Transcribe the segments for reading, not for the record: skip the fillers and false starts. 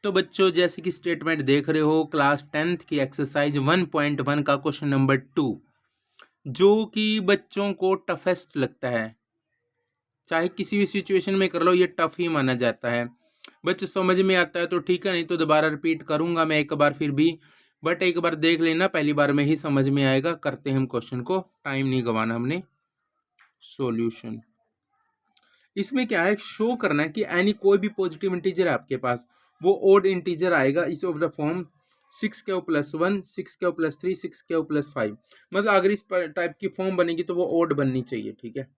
तो बच्चों जैसे कि स्टेटमेंट देख रहे हो क्लास 10th की एक्सरसाइज 1.1 का क्वेश्चन नंबर 2, जो कि बच्चों को टफेस्ट लगता है। चाहे किसी भी सिचुएशन में कर लो, ये टफ ही माना जाता है। बच्चों समझ में आता है तो ठीक है, नहीं तो दोबारा रिपीट करूंगा मैं एक बार फिर भी, बट एक बार देख लेना, पहली बार में ही समझ में आएगा। करते हैं हम क्वेश्चन को, टाइम नहीं गंवाना हमने। सॉल्यूशन इसमें क्या है, शो करना है कि एनी कोई भी पॉजिटिव इंटीजर है आपके पास, वो ओड इंटीजर आएगा इस of the form 6k+1, 6k+3, 6k+5। मतलब अगर इस टाइप की फॉर्म बनेगी तो वो ओड बननी चाहिए, ठीक है।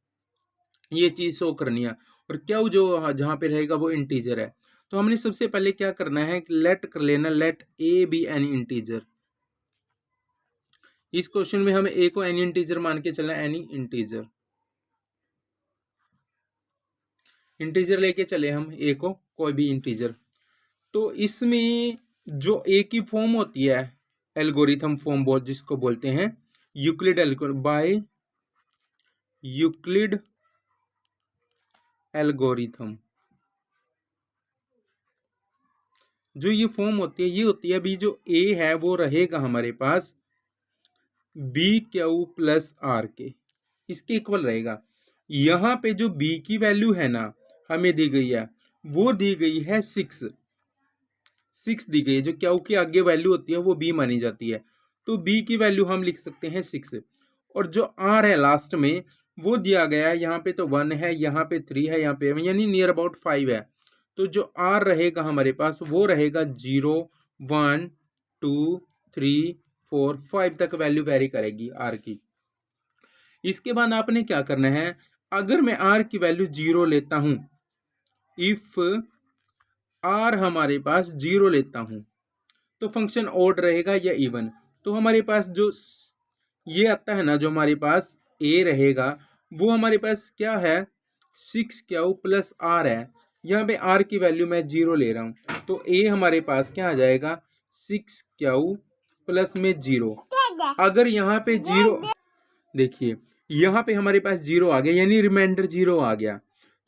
ये चीज शो करनी है। और क्या जो जहां पे रहेगा वो इंटीजर है। तो हमने सबसे पहले क्या करना है, लेट कर लेना, let a be an integer. इस क्वेश्चन में हमें ए को एनी इंटीजर मान के चलना है, एनी इंटीजर। इंटीजर लेके चले हम ए को, कोई भी इंटीजर। तो इसमें जो ए की फॉर्म होती है, एल्गोरिथम फॉर्म बहुत जिसको बोलते हैं, Euclid algorithm, by Euclid algorithm. जो ये फॉर्म होती है, ये होती है अभी जो ए है वो रहेगा हमारे पास BQ+R के, इसके इक्वल रहेगा। यहां पे जो B की वैल्यू है ना हमें दी गई है, वो दी गई है 6 दी गई है। जो क्यू की आगे वैल्यू होती है वो B मानी जाती है, तो B की वैल्यू हम लिख सकते हैं 6। और जो R है लास्ट में वो दिया गया है, यहाँ पे तो 1 है, यहाँ पे 3 है, यहाँ पे यानी नियर अबाउट 5 है। तो जो R रहेगा हमारे पास वो रहेगा 0, 1, 2, 3, 4, 5 तक वैल्यू वेरी करेगी R की। इसके बाद आपने क्या करना है, अगर मैं R की वैल्यू 0 लेता हूं, इफ R हमारे पास 0 लेता हूं, तो फंक्शन ऑड रहेगा या इवन। तो हमारे पास जो ये आता है ना, जो हमारे पास ए रहेगा वो हमारे पास क्या है, 6Q+R है। यहाँ पे R की वैल्यू मैं 0 ले रहा हूँ, तो ए हमारे पास क्या आ जाएगा, 6Q+0। अगर यहाँ पे 0, देखिए यहाँ पे हमारे पास 0 आ गया, यानी रिमाइंडर 0 आ गया।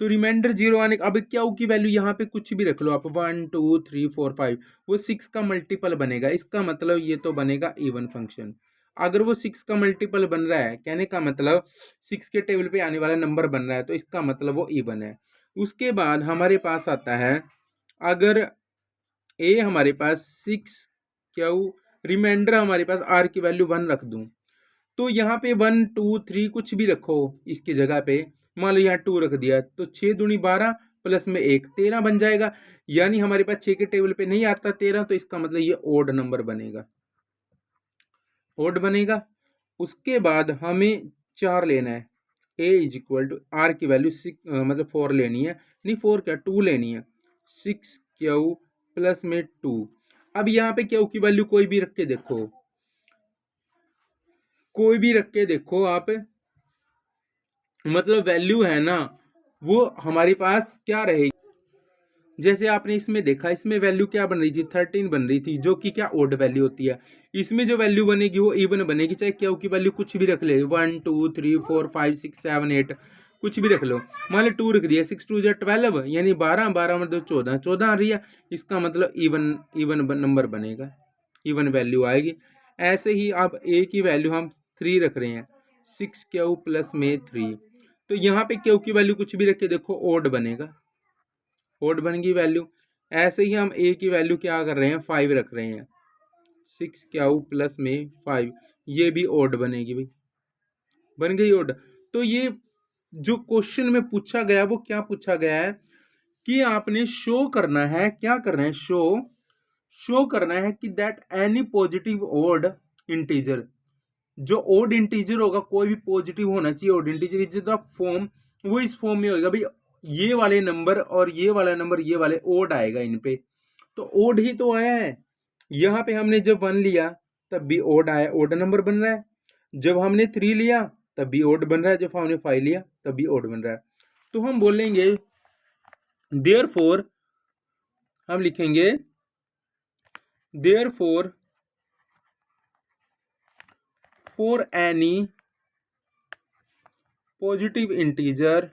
तो रिमाइंडर 0 आने का, अब क्या की वैल्यू यहाँ पे कुछ भी रख लो आप, 1, 2, 3, 4, 5, वो 6 का मल्टीपल बनेगा। इसका मतलब ये तो बनेगा इवन फंक्शन। अगर वो 6 का मल्टीपल बन रहा है, कहने का मतलब 6 के टेबल पे आने वाला नंबर बन रहा है, तो इसका मतलब वो इवन है। उसके बाद हमारे पास आता है, अगर ए हमारे पास 6Q, रिमाइंडर हमारे पास R की वैल्यू 1 रख दूं, तो यहाँ पे 1, 2, 3 कुछ भी रखो इसकी जगह पे, मान लो यहाँ 2 रख दिया, तो 6 दूनी 12 प्लस में 1 13 बन जाएगा। यानी हमारे पास 6 के टेबल पे नहीं आता 13, तो इसका मतलब ये ओड नंबर बनेगा, ओड बनेगा। उसके बाद हमें 4 लेना है, A=R की वैल्यू 6, मतलब 4 लेनी है, नहीं 4 क्या 2 लेनी है, 6Q+2। अब यहाँ पे Q की वैल्यू कोई भी रख के देखो, कोई भी रख के देखो आप, मतलब वैल्यू है ना वो हमारे पास क्या रहेगी। जैसे आपने इसमें देखा, इसमें वैल्यू क्या बन रही थी, 13 बन रही थी, जो कि क्या ओड वैल्यू होती है। इसमें जो वैल्यू बनेगी वो इवन बनेगी, चाहे क्या की वैल्यू कुछ भी रख ले, 1, 2, 3, 4, 5, 6, 7, 8 कुछ भी रख लो। मान लो 2 रख दिया, 6 2 12, यानी 12, 12 मतलब 14, 14 आ रही है, इसका मतलब इवन नंबर बनेगा, इवन वैल्यू आएगी। ऐसे ही आप ए की वैल्यू हम 3 रख रहे हैं, 6Q+3, तो यहाँ पे Q की वैल्यू कुछ भी रख के देखो ओड बनेगा, ओड बन गई वैल्यू। ऐसे ही हम ए की वैल्यू क्या कर रहे हैं, 5 रख रहे हैं, 6Q+5, ये भी ओड बनेगी भाई, बन गई ओड। तो ये जो क्वेश्चन में पूछा गया वो क्या पूछा गया है कि आपने शो करना है, क्या करना है, शो करना है कि that any positive odd integer, जो ओड इंटीजर होगा कोई भी पॉजिटिव होना चाहिए, odd integer is the form, वो इस फॉर्म में होगा भाई, ये वाले नंबर और ये वाला नंबर, ये वाले ओड आएगा इन पे, तो ओड ही तो आया है। यहाँ पे हमने जब 1 लिया तब भी ओड आया, ओड नंबर बन रहा है। जब हमने 3 लिया तब भी ओड बन रहा है, जब हमने 5 लिया तब भी ओड बन रहा है। तो हम बोलेंगे देयरफॉर, हम लिखेंगे therefore for any positive integer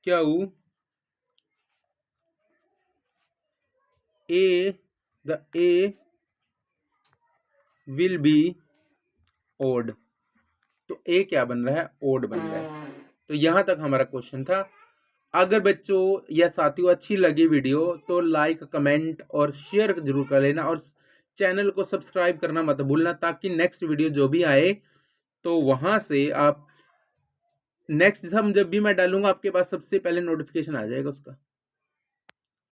Q A will be odd. तो ए क्या बन रहा है, ओड बन रहा है। तो यहां तक हमारा क्वेश्चन था। अगर बच्चों या साथियों अच्छी लगी वीडियो तो लाइक, कमेंट और शेयर जरूर कर लेना, और चैनल को सब्सक्राइब करना मत भूलना, ताकि नेक्स्ट वीडियो जो भी आए तो वहां से आप नेक्स्ट सम जब भी मैं डालूंगा आपके पास सबसे पहले नोटिफिकेशन आ जाएगा उसका।